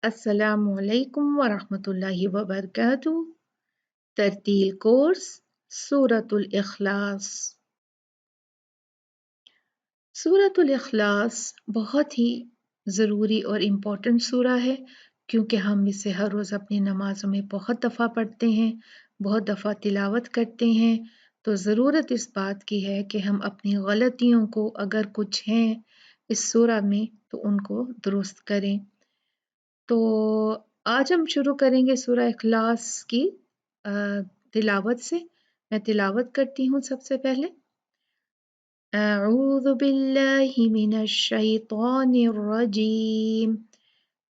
अस्सलामु अलैकुम वरहमतुल्लाहि वबरकातुहू। तरतील कोर्स सूरतुल इखलास। सूरतुल इखलास बहुत ही ज़रूरी और इम्पोर्टेंट सूरा है, क्योंकि हम इसे हर रोज़ अपनी नमाज़ों में बहुत दफ़ा पढ़ते हैं, बहुत दफ़ा तिलावत करते हैं। तो ज़रूरत इस बात की है कि हम अपनी गलतियों को, अगर कुछ हैं इस सूरा में, तो उनको दुरुस्त करें। तो आज हम शुरू करेंगे सूरा इखलास की तिलावत से। मैं तिलावत करती हूँ सबसे पहले। अऊज़ु बिल्लाहि मिनश शैतानिर रजीम।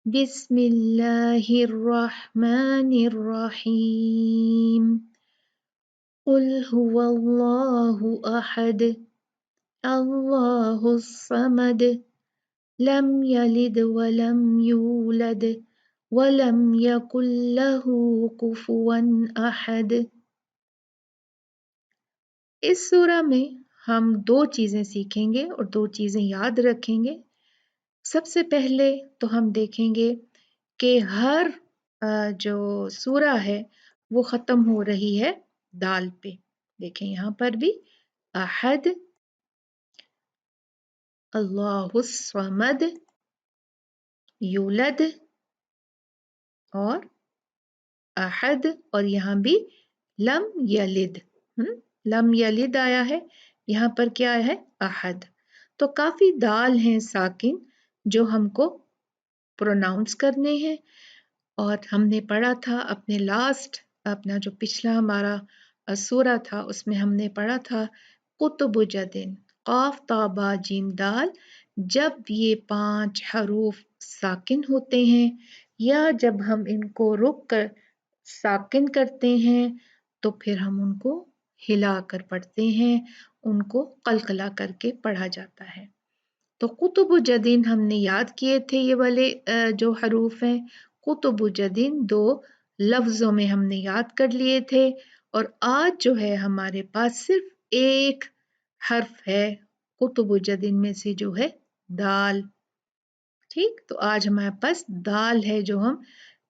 बिस्मिल्लाहिर रहमानिर रहीम। कुल हुवल्लाहु अहद, अल्लाहुस समद, लम यलिद वलम यूलद वलम यकुल लहू कुफुवन अहद। इस सूरा में हम दो चीज़ें सीखेंगे और दो चीज़ें याद रखेंगे। सबसे पहले तो हम देखेंगे कि हर जो सूरा है वो ख़त्म हो रही है दाल पे। देखें यहाँ पर भी अहद, अल्लाहुस समद, यूलद और अहद, और यहाँ भी लम यलिद। लम यलिद आया है, यहाँ पर क्या है? अहद। तो काफी दाल हैं साकिन जो हमको प्रोनाउंस करने हैं। और हमने पढ़ा था अपना जो पिछला हमारा सूरा था, उसमें हमने पढ़ा था कुतुब जदिन, काफ ताबा जीम दाल। जब ये 5 हरूफ साकिन होते हैं या जब हम इनको रुक कर साकिन करते हैं, तो फिर हम उनको हिला कर पढ़ते हैं, उनको कलकला करके पढ़ा जाता है। तो कुतुब जदीन हमने याद किए थे, ये वाले जो हरूफ हैं कुतुब जदीन 2 लफ्जों में हमने याद कर लिए थे। और आज जो है हमारे पास सिर्फ एक हर्फ है कुतुब जदीन में से, जो है दाल। ठीक, तो आज हमारे पास दाल है जो हम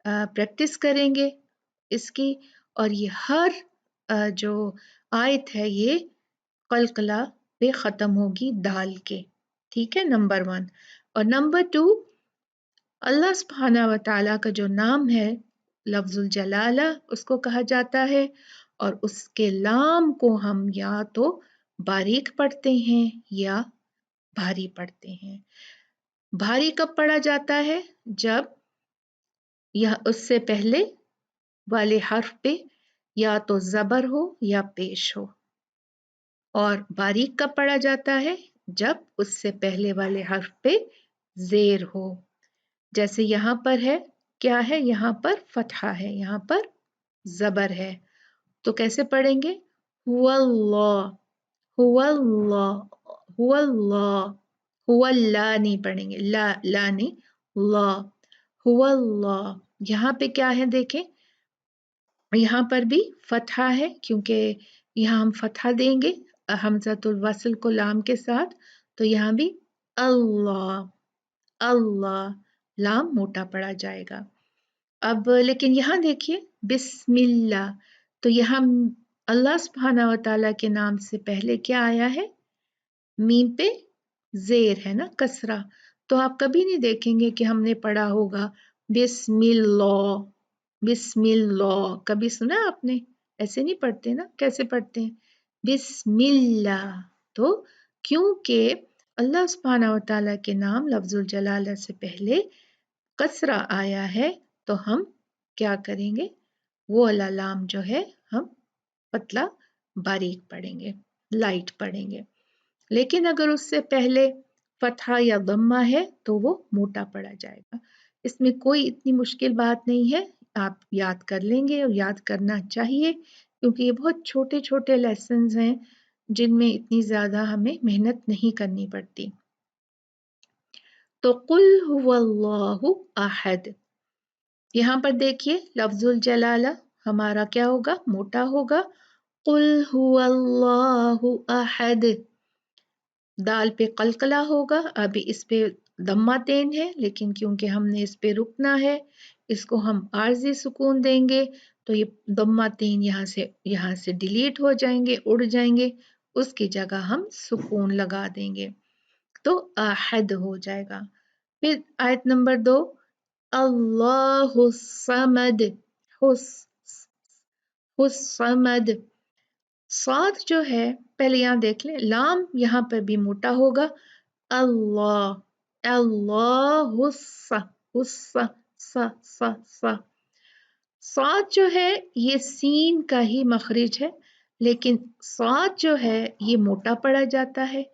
प्रैक्टिस करेंगे इसकी। और ये हर जो आयत है ये कलकला पे ख़त्म होगी दाल के। ठीक है, नंबर 1। और नंबर 2, अल्लाह सुब्हाना व तआला का जो नाम है लफ्जुल जलाला उसको कहा जाता है। और उसके लाम को हम या तो बारीक पढ़ते हैं या भारी पढ़ते हैं। भारी कब पढ़ा जाता है? जब यह उससे पहले वाले हर्फ पे या तो ज़बर हो या पेश हो। और बारीक कब पढ़ा जाता है? जब उससे पहले वाले हर्फ पे ज़ेर हो। जैसे यहाँ पर है, क्या है? यहाँ पर फतहा है, यहाँ पर ज़बर है। तो कैसे पढ़ेंगे? हुवल्लाह, हुवल्लाह, हुवल्लाह, हुवल्ला नहीं पढ़ेंगे, ला ला नहीं, ला, हुवल्लाह। यहाँ पे क्या है देखें, यहाँ पर भी फतहा है, क्योंकि यहाँ हम फतहा देंगे हमज़तुल वस्ल को लाम के साथ। तो यहाँ भी अल्लाह, अल्लाह, लाम मोटा पड़ा जाएगा। अब लेकिन यहाँ देखिए बिस्मिल्लाह, तो यहाँ अल्लाह सुब्हाना व तआला के नाम से पहले क्या आया है? मीम पे ज़ेर है ना, कसरा। तो आप कभी नहीं देखेंगे कि हमने पढ़ा होगा बिस्मिल्लाह, बिस्मिल्लाह। कभी सुना आपने? ऐसे नहीं पढ़ते ना, कैसे पढ़ते हैं? बिस्मिल्लाह। तो क्योंकि अल्लाह सुब्हाना व तआला के नाम लफ्जुल जलाला से पहले कसरा आया है, तो हम क्या करेंगे? वो वाला लाम जो है हम पतला बारीक पढ़ेंगे, लाइट पढ़ेंगे। लेकिन अगर उससे पहले फतहा या दम्मा है तो वो मोटा पड़ा जाएगा। इसमें कोई इतनी मुश्किल बात नहीं है, आप याद कर लेंगे और याद करना चाहिए, क्योंकि ये बहुत छोटे छोटे लेसन्स हैं जिनमें इतनी ज़्यादा हमें मेहनत नहीं करनी पड़ती। तो कुल हुवल्लाहु अहद, यहाँ पर देखिए लफ्जुल जलाला हमारा क्या होगा? मोटा होगा। कुल हुवल्लाहु अहद, दाल पे कलकला होगा। अभी इस पे दम्मातेन है, लेकिन क्योंकि हमने इस पे रुकना है, इसको हम आर्जी सुकून देंगे, तो ये दम्मातेन यहाँ से डिलीट हो जाएंगे, उड़ जाएंगे, उसकी जगह हम सुकून लगा देंगे, तो अहद हो जाएगा। फिर आयत नंबर 2, अल्लाहु समद, हुस हुस्समद। साद जो है, पहले यहाँ देख लें, लाम यहाँ पर भी मोटा होगा, अल्लाह, अल्लाहुस्सा, हुस्सा, सा सा सा। साद जो है ये सीन का ही मखरिज है, लेकिन साद जो है ये मोटा पड़ा जाता है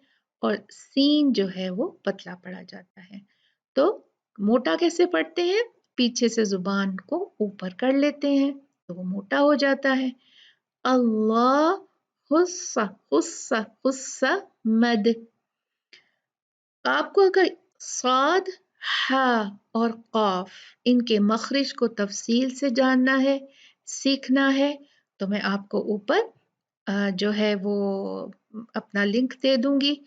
और सीन जो है वो पतला पड़ा जाता है। तो मोटा कैसे पढ़ते हैं? पीछे से जुबान को ऊपर कर लेते हैं तो वो मोटा हो जाता है। अल्लाह, हुस्सा हुस्सा हुस्सा मद। आपको अगर साद, हा और काफ इनके मखरिज को तफसील से जानना है, सीखना है, तो मैं आपको ऊपर जो है वो अपना लिंक दे दूंगी।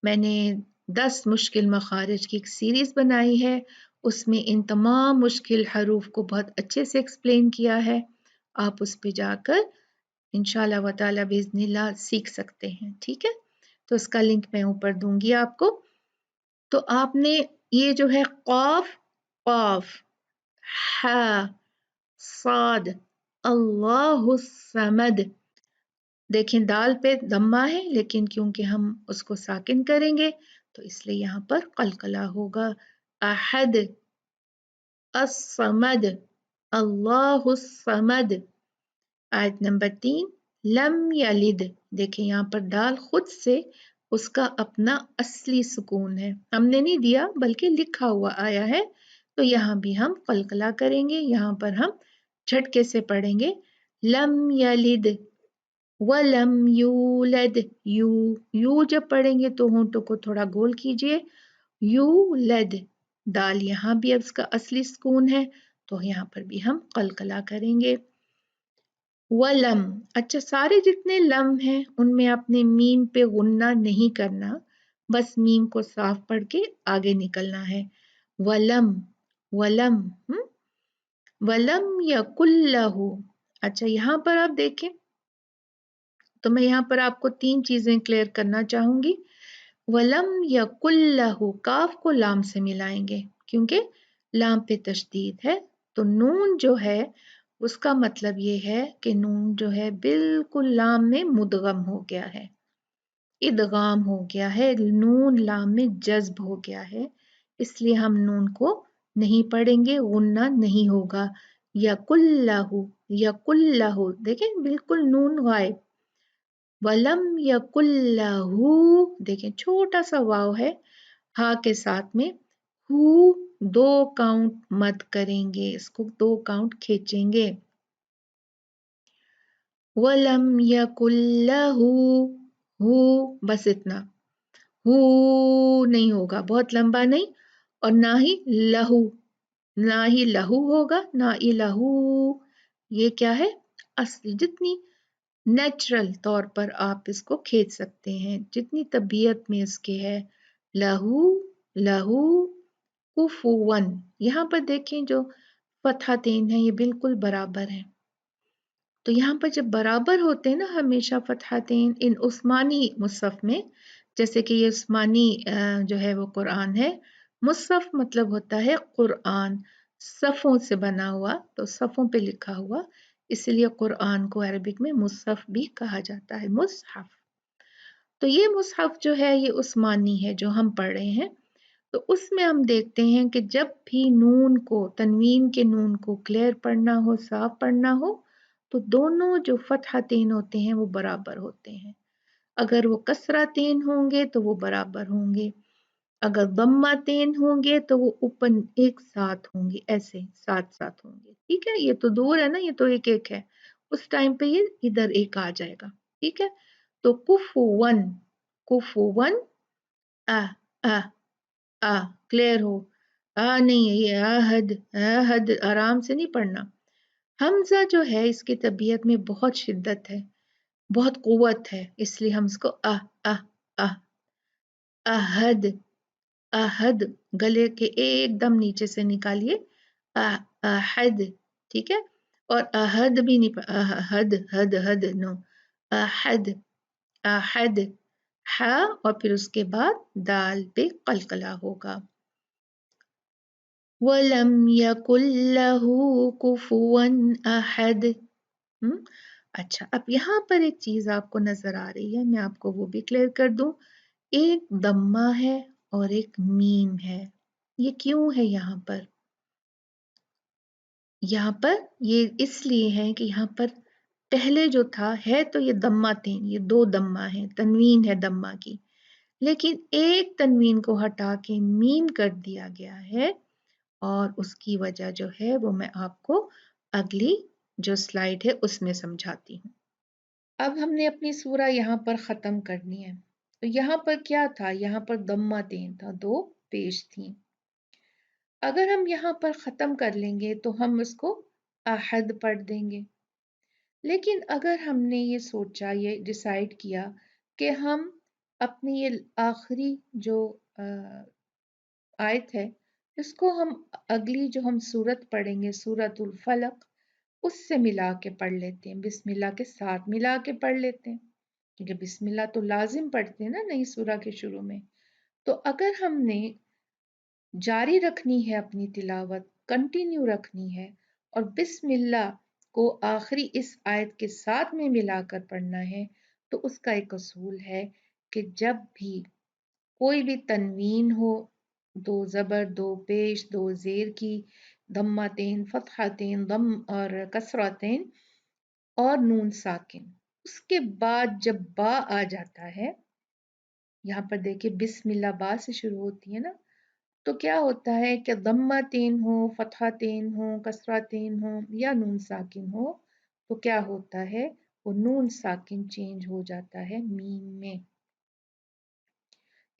मैंने 10 मुश्किल मखारिज की एक सीरीज बनाई है, उसमें इन तमाम मुश्किल हरूफ को बहुत अच्छे से एक्सप्लेन किया है। आप उस पे जाकर इंशाल्लाह व ताला बिज़निल्लाह सीख सकते हैं, ठीक है? तो इसका लिंक मैं ऊपर दूंगी आपको। तो आपने ये जो है क़ाफ, क़ाफ, हा, साद, अल्लाहु समद। देखें दाल पे दम्मा है, लेकिन क्योंकि हम उसको साकिन करेंगे तो इसलिए यहाँ पर कलकला होगा। अहद, अस्समद, अल्लाहु समद। आयत नंबर 3, लम यलिद। देखें यहाँ पर दाल खुद से उसका अपना असली सुकून है, हमने नहीं दिया बल्कि लिखा हुआ आया है, तो यहाँ भी हम कलकला करेंगे। यहाँ पर हम झटके से पढ़ेंगे, लम यलिद वलम यूलद। यू जब पढ़ेंगे तो होंठों को थोड़ा गोल कीजिए, यूलद। दाल यहाँ भी अब इसका असली सुकून है, तो यहाँ पर भी हम कलकला करेंगे। वलम, अच्छा सारे जितने लम हैं उनमें आपने मीम पे गुन्ना नहीं करना, बस मीम को साफ पढ़ के आगे निकलना है। वलम, वलम, वलम यकुल्लहु। अच्छा यहाँ पर आप देखें तो मैं यहाँ पर आपको 3 चीजें क्लियर करना चाहूंगी। वलम यकुल्लहु, काफ को लाम से मिलाएंगे क्योंकि लाम पे तशदीद है, तो नून जो है उसका मतलब ये है कि नून जो है बिल्कुल लाम में मुदगम हो गया है, इदगाम हो गया है, नून लाम में जज्ब हो गया है, इसलिए हम नून को नहीं पढ़ेंगे, गुन्ना नहीं होगा। यकुल्लहु, यकुल्लहु, देखें बिल्कुल नून गायब। वलम यकुल्लहु, देखें छोटा सा वाव है, हा के साथ में हु, 2 काउंट मत करेंगे, इसको 2 काउंट खींचेंगे। वलम यकुल्लहु, हु, बस इतना, हु नहीं होगा, बहुत लंबा नहीं, और ना ही लहू, ना ही लहू होगा, ना ही लहू। ये क्या है? असली जितनी नेचुरल तौर पर आप इसको खींच सकते हैं, जितनी तबीयत में इसके है। लहू, लहू, कुफुवन। यहाँ पर देखें जो फतहतेन है ये बिल्कुल बराबर है, तो यहाँ पर जब बराबर होते हैं ना हमेशा फतहतेन इन उस्मानी मुसहफ में, जैसे कि ये उस्मानी जो है वो कुरान है, मुसहफ मतलब होता है कुरान, सफ़ों से बना हुआ, तो सफ़ों पे लिखा हुआ, इसलिए कुरान को अरबिक में मुसहफ भी कहा जाता है, मुसहफ। तो ये मुसहफ जो है ये उस्मानी है जो हम पढ़ रहे हैं, तो उसमें हम देखते हैं कि जब भी नून को, तनवीन के नून को क्लियर पढ़ना हो, साफ पढ़ना हो, तो दोनों जो फतहतेन होते हैं वो बराबर होते हैं। अगर वो कसरातेन होंगे तो वो बराबर होंगे, अगर दम्मातेन होंगे तो वो ऊपर एक साथ होंगे, ऐसे साथ साथ होंगे, ठीक है? ये तो दूर है ना, ये तो एक एक है, उस टाइम पे ये इधर एक आ जाएगा, ठीक है? तो कुफुवन, कुफुवन, आ आ आ, क्लियर हो? आ नहीं है ये, आहद, आहद आराम से नहीं पढ़ना। हमजा जो है इसकी तबीयत में बहुत शिद्दत है, बहुत कुव्वत है, इसलिए हम इसको आ आ आ, अहद, अहद, गले के एकदम नीचे से निकालिए, अहद, ठीक है। और अहद भी नहीं, अहद हद हद नो, अहद, अहद, हा, और फिर उसके बाद दाल पे कलकला होगा। वलम यकुल्लहु कुफुवन अहद। अच्छा, अब यहाँ पर एक चीज आपको नजर आ रही है, मैं आपको वो भी क्लियर कर दूं। एक दम्मा है और एक मीम है। ये क्यों है यहाँ पर? यहाँ पर ये इसलिए है कि यहाँ पर पहले जो था है तो ये दम्मा थे, ये दो दम्मा है, तनवीन है दम्मा की, लेकिन एक तनवीन को हटा के मीम कर दिया गया है, और उसकी वजह जो है वो मैं आपको अगली जो स्लाइड है उसमें समझाती हूँ। अब हमने अपनी सूरा यहाँ पर ख़त्म करनी है। तो यहाँ पर क्या था? यहाँ पर दम्मा तेन था, दो पेश थी। अगर हम यहाँ पर ख़त्म कर लेंगे तो हम उसको अहद पढ़ देंगे। लेकिन अगर हमने ये सोचा, ये डिसाइड किया कि हम अपनी ये आखिरी जो आयत है, इसको हम अगली जो हम सूरत पढ़ेंगे, सूरतुल फलक, उससे मिला के पढ़ लेते हैं, बिस्मिल्लाह के साथ मिला के पढ़ लेते हैं, क्योंकि बिस्मिल्लाह तो लाजिम पढ़ते हैं ना नई सूरा के शुरू में। तो अगर हमने जारी रखनी है अपनी तिलावत, कंटिन्यू रखनी है, और बिस्मिल्लाह को आखिरी इस आयत के साथ में मिलाकर पढ़ना है, तो उसका एक असूल है कि जब भी कोई भी तनवीन हो, दो जबर, दो पेश, दो जेर की, दम्मातेन, फतहातेन, दम और कसरातेन और नून साकिन, उसके बाद जब बा आ जाता है, यहाँ पर देखिए बिस्मिल्लाह बा से शुरू होती है ना, तो क्या होता है कि दम्मातेन हो, फतहातेन हो, कसरातेन हो या नून साकिन हो, तो क्या होता है, वो नून साकिन चेंज हो जाता है मीम में।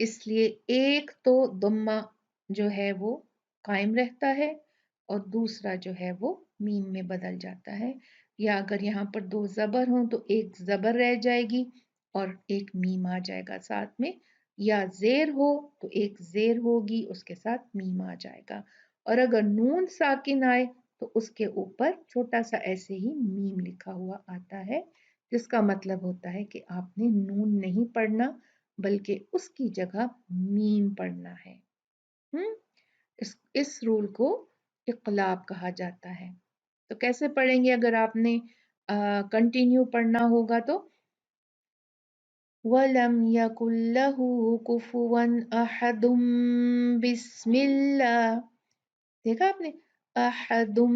इसलिए एक तो दम्मा जो है वो कायम रहता है और दूसरा जो है वो मीम में बदल जाता है। या अगर यहाँ पर दो जबर हों तो एक जबर रह जाएगी और एक मीम आ जाएगा साथ में, या जेर हो तो एक जेर होगी उसके साथ मीम आ जाएगा, और अगर नून साकिन आए तो उसके ऊपर छोटा सा ऐसे ही मीम लिखा हुआ आता है, जिसका मतलब होता है कि आपने नून नहीं पढ़ना बल्कि उसकी जगह मीम पढ़ना है। हम्म इस रूल को इक़लाब कहा जाता है। तो कैसे पढ़ेंगे अगर आपने कंटिन्यू पढ़ना होगा तो? वलम यकुल्लहु कुफुवन अहदुम बिस्मिल्लाह, देखा आपने, अहदुम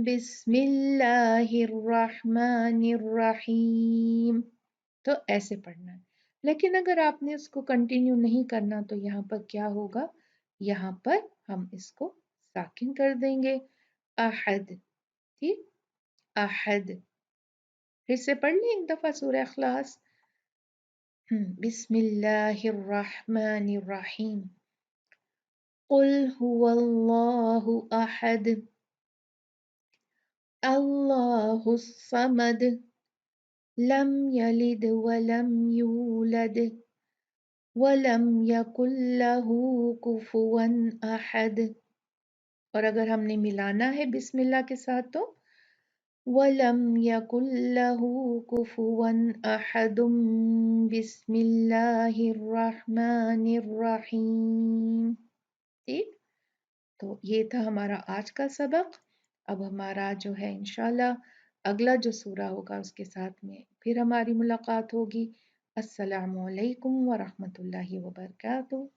बिस्मिल्लाहिर रहमानिर रहीम, तो ऐसे पढ़ना है। लेकिन अगर आपने इसको कंटिन्यू नहीं करना तो यहाँ पर क्या होगा, यहाँ पर हम इसको साकिन कर देंगे, अहद, ठीक, अहद। फिर से पढ़ लें एक दफा सूरह इखलास। बिस्मिल्लाहिर्रहमानिर्रहीम, कुल हुवल्लाहु अहद, अल्लाहुस समद, लम यलिद वलम यूलद वलम यकुल्लहु कुफुवन अहद। और अगर हमने मिलाना है बिस्मिल्लाह के साथ तो वलम यकुल्लहु कुफुवन अहदुम बिस्मिल्लाहिर रहमानिर रहीम। ठीक, तो ये था हमारा आज का सबक। अब हमारा जो है इंशाल्लाह अगला जो सूरा होगा उसके साथ में फिर हमारी मुलाकात होगी। अस्सलामु अलैकुम व रहमतुल्लाहि व बरकातुहू।